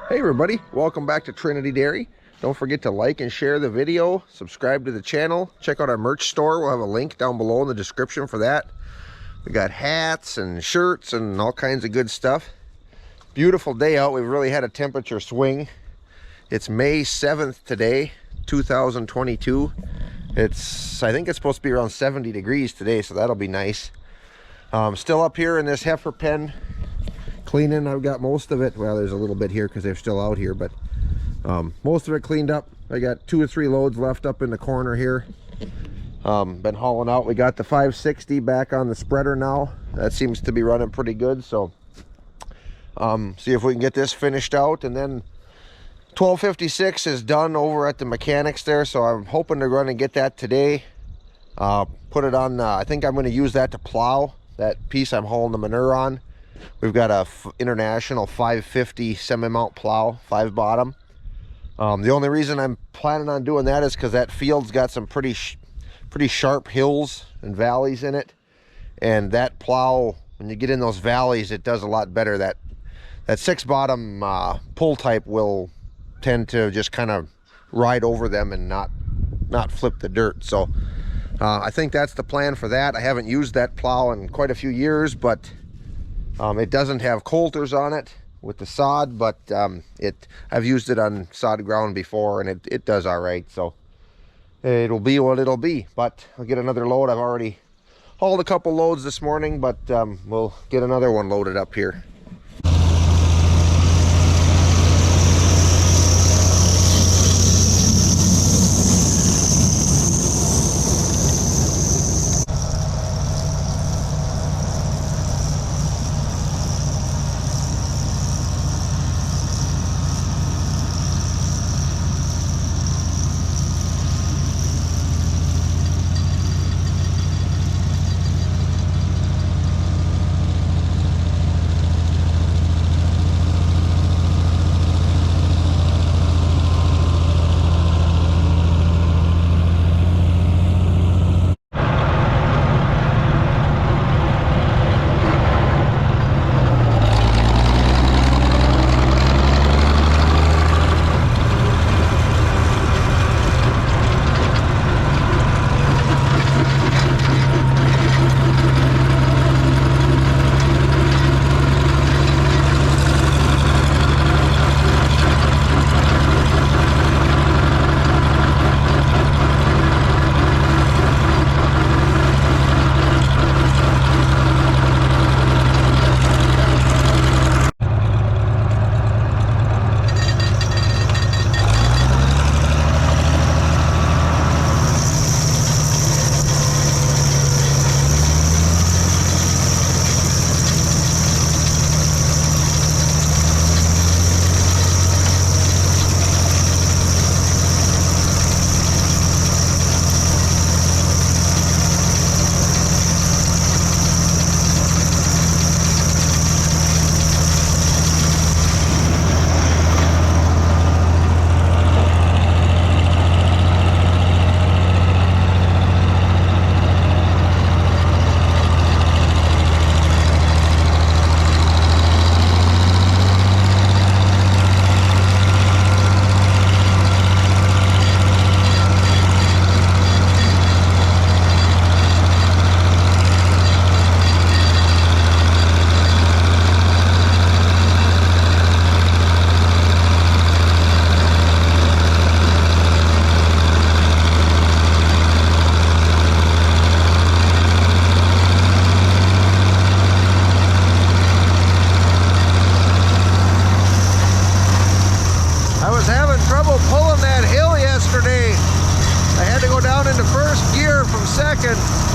Hey everybody, welcome back to Trinity Dairy. Don't forget to like and share the video, subscribe to the channel, check out our merch store. We'll have a link down below in the description for that. We got hats and shirts and all kinds of good stuff. Beautiful day out. We've really had a temperature swing. It's May 7th today, 2022. I think it's supposed to be around 70 degrees today, so that'll be nice. Still up here in this heifer pen cleaning. I've got most of it. Well, there's a little bit here because they're still out here, but most of it cleaned up. I got 2 or 3 loads left up in the corner here. Been hauling out. We got the 560 back on the spreader now. That seems to be running pretty good, so see if we can get this finished out. And then 1256 is done over at the mechanics there, so I'm hoping to run and get that today. Put it on, I think I'm going to use that to plow that piece I'm hauling the manure on. We've got a international 550 semi-mount plow, 5 bottom. The only reason I'm planning on doing that is because that field's got some pretty sharp hills and valleys in it, and that plow, when you get in those valleys, it does a lot better. That 6 bottom pull type will tend to just kind of ride over them and not flip the dirt. So I think that's the plan for that. I haven't used that plow in quite a few years, but it doesn't have coulters on it with the sod, but I've used it on sod ground before, and it does all right. So it'll be what it'll be. But I'll get another load. I've already hauled a couple loads this morning, but we'll get another one loaded up here.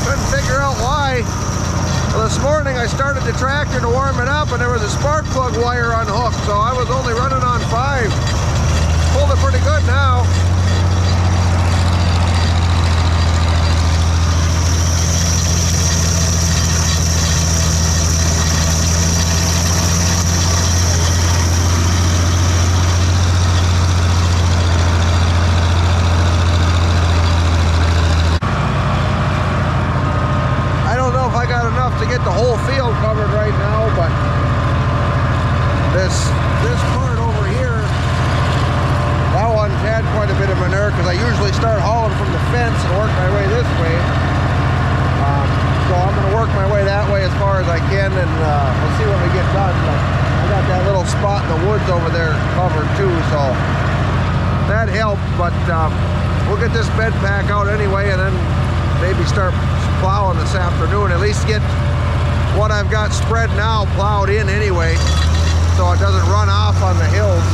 Couldn't figure out why. Well, this morning I started the tractor to warm it up and there was a spark plug wire unhooked, so I was only running on 5. Pulled it pretty good now. To get the whole field covered right now, but this part over here I usually start hauling from the fence and work my way this way. So I'm going to work my way that way as far as I can, and we'll see when we get done. But I got that little spot in the woods over there covered too, so that helped. But we'll get this bed pack out anyway, and then maybe start plowing this afternoon. At least get what I've got spread now plowed in anyway, so it doesn't run off on the hills.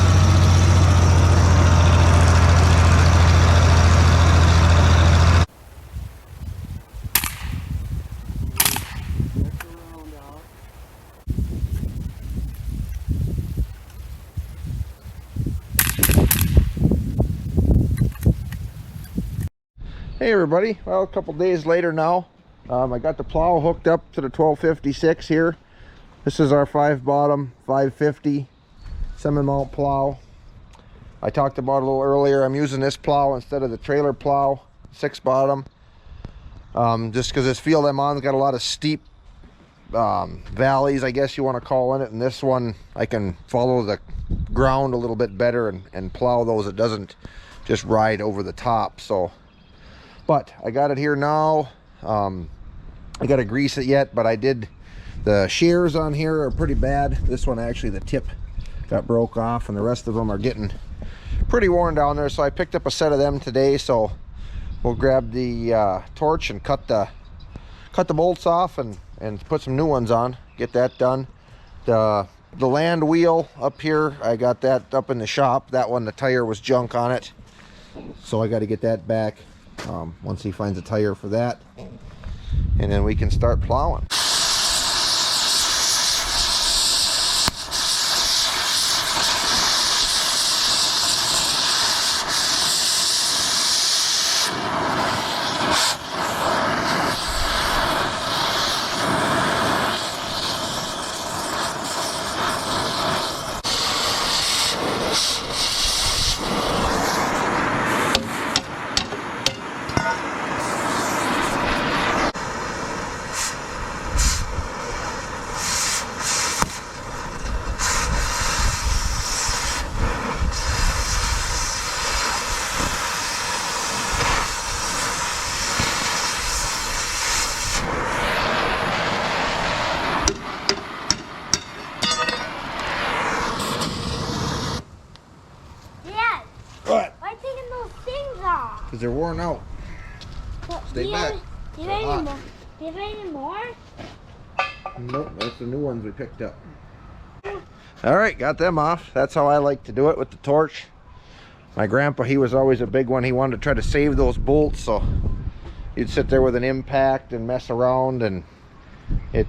Hey everybody, well, a couple days later now, I got the plow hooked up to the 1256 here. This is our 5-bottom 550 semi-mount plow. I talked about it a little earlier. I'm using this plow instead of the trailer plow 6-bottom, just because this field I'm on's got a lot of steep valleys, I guess you want to call it, and this one I can follow the ground a little bit better and plow those. It doesn't just ride over the top. So but I got it here now. I got to grease it yet, but I did. The shears on here are pretty bad. This one actually, the tip got broke off, and the rest of them are getting pretty worn down there. So I picked up a set of them today. So we'll grab the torch and cut the bolts off and put some new ones on. Get that done. The land wheel up here, I got that up in the shop. That one, the tire was junk on it, so I got to get that back. Once he finds a tire for that, and then we can start plowing. Because they're worn out. Well, Stay back. Do you have any more? Nope, that's the new ones we picked up. Alright, got them off. That's how I like to do it, with the torch. My grandpa, he was always a big one. He wanted to try to save those bolts, so he'd sit there with an impact and mess around, and it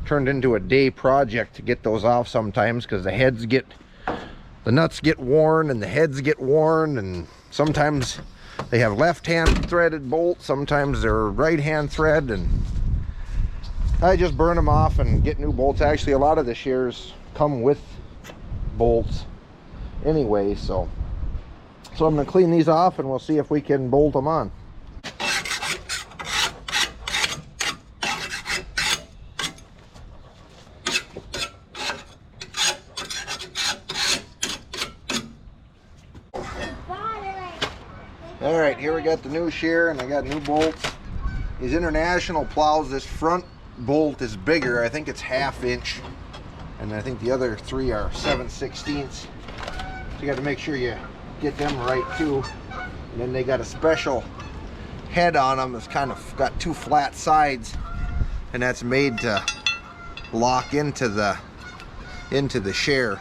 turned into a day project to get those off sometimes, because the nuts get worn and the heads get worn, and sometimes they have left-hand threaded bolts, sometimes they're right-hand thread, and I just burn them off and get new bolts. Actually, a lot of the shears come with bolts anyway, so I'm going to clean these off and we'll see if we can bolt them on. Alright, here we got the new shear, and I got new bolts. These International plows, this front bolt is bigger. I think it's 1/2 inch, and I think the other 3 are 7/16. So you got to make sure you get them right too. And then they got a special head on them. It's kind of got 2 flat sides, and that's made to lock into the shear.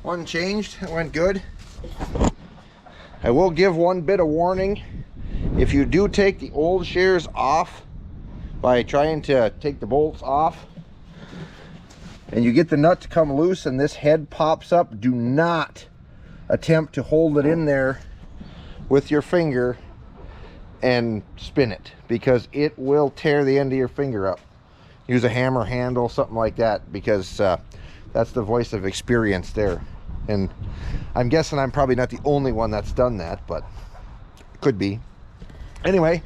One changed, it went good. I will give one bit of warning. If you do take the old shears off by trying to take the bolts off and you get the nut to come loose and this head pops up, do not attempt to hold it in there with your finger and spin it, because it will tear the end of your finger up. Use a hammer handle, something like that, because that's the voice of experience there. And I'm guessing I'm probably not the only one that's done that, but it could be. Anyway,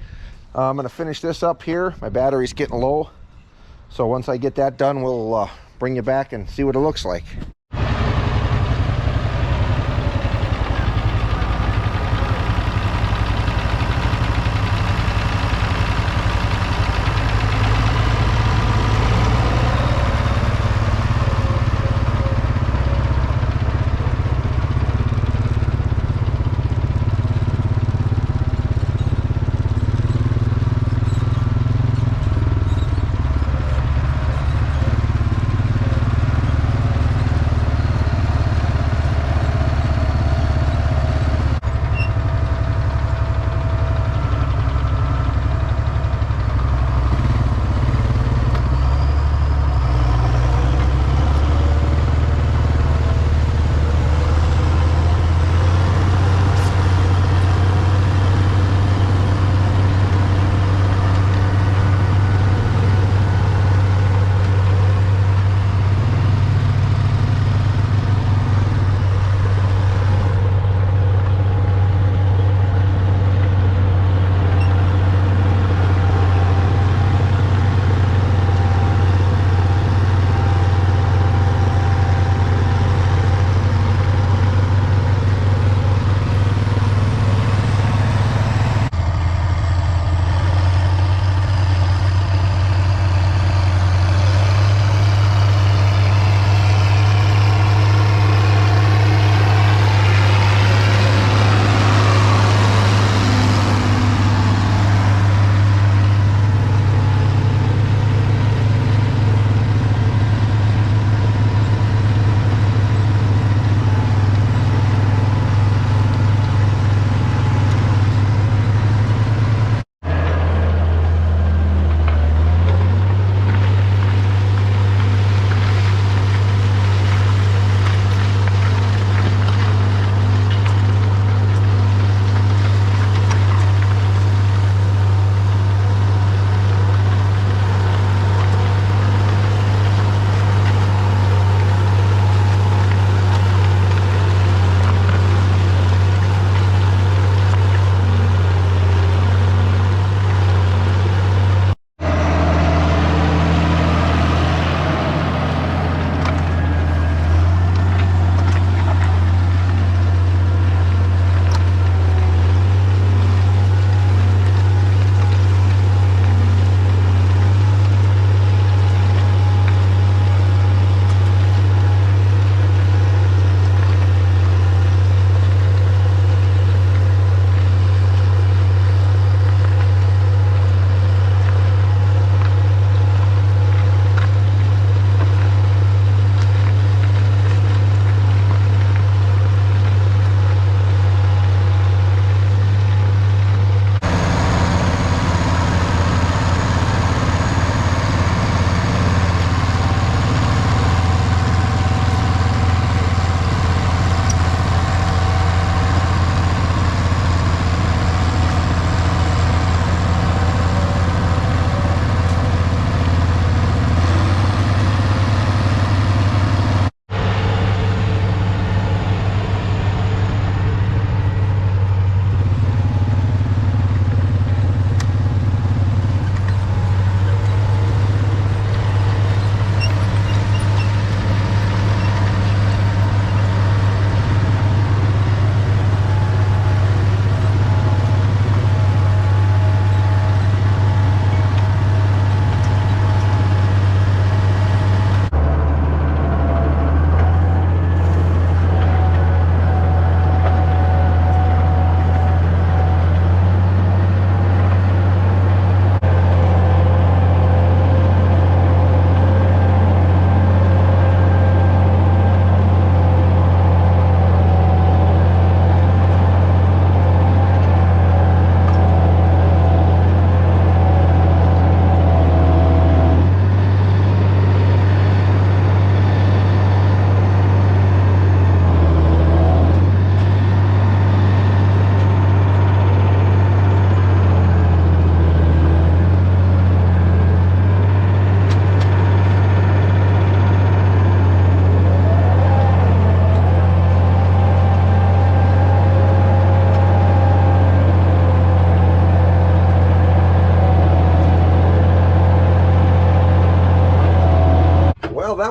I'm gonna finish this up here. My battery's getting low, so once I get that done, we'll bring you back and see what it looks like.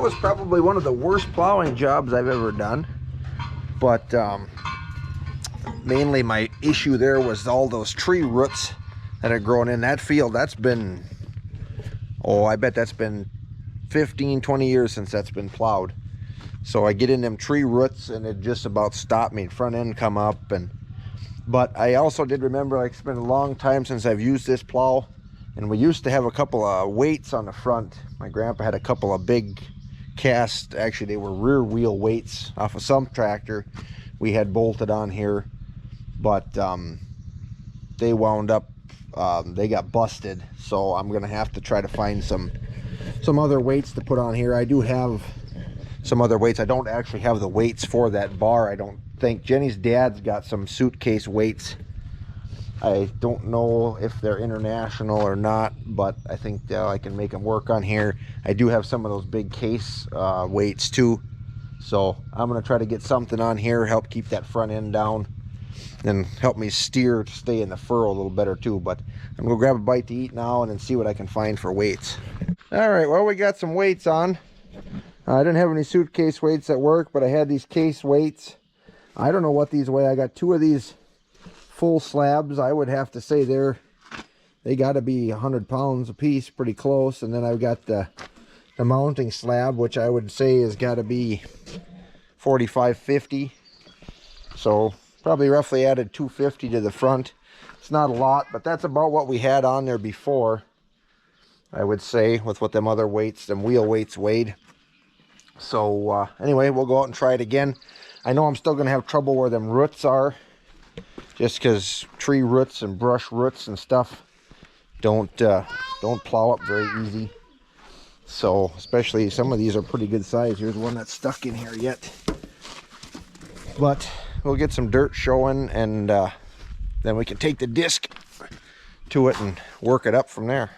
was probably one of the worst plowing jobs I've ever done. But mainly my issue there was all those tree roots that had grown in that field. That's been, oh, I bet that's been 15, 20 years since that's been plowed. So I get in them tree roots and it just about stopped me. Front end come up. But I also did remember, like, it's been a long time since I've used this plow. And we used to have a couple of weights on the front. My grandpa had a couple of big cast, actually they were rear wheel weights off of some tractor we had bolted on here. But they wound up, they got busted. So I'm gonna have to try to find some other weights to put on here. I do have some other weights. I don't actually have the weights for that bar, I don't think. Jenny's dad's got some suitcase weights. I don't know if they're international or not, but I think I can make them work on here. I do have some of those big case weights too. So I'm gonna try to get something on here, help keep that front end down, and help me steer to stay in the furrow a little better too. But I'm gonna grab a bite to eat now and then see what I can find for weights. All right, well, we got some weights on. I didn't have any suitcase weights at work, but I had these case weights. I don't know what these weigh. I got two of these full slabs. I would have to say they got to be 100 pounds a piece, pretty close. And then I've got the mounting slab, which I would say has got to be 45, 50. So probably roughly added 250 to the front. It's not a lot, but that's about what we had on there before, I would say, with what them other weights, them wheel weights weighed. So anyway, we'll go out and try it again. I know I'm still going to have trouble where them roots are, just because tree roots and brush roots and stuff don't plow up very easy. So especially some of these are pretty good size. Here's one that's stuck in here yet. But we'll get some dirt showing, and then we can take the disc to it and work it up from there.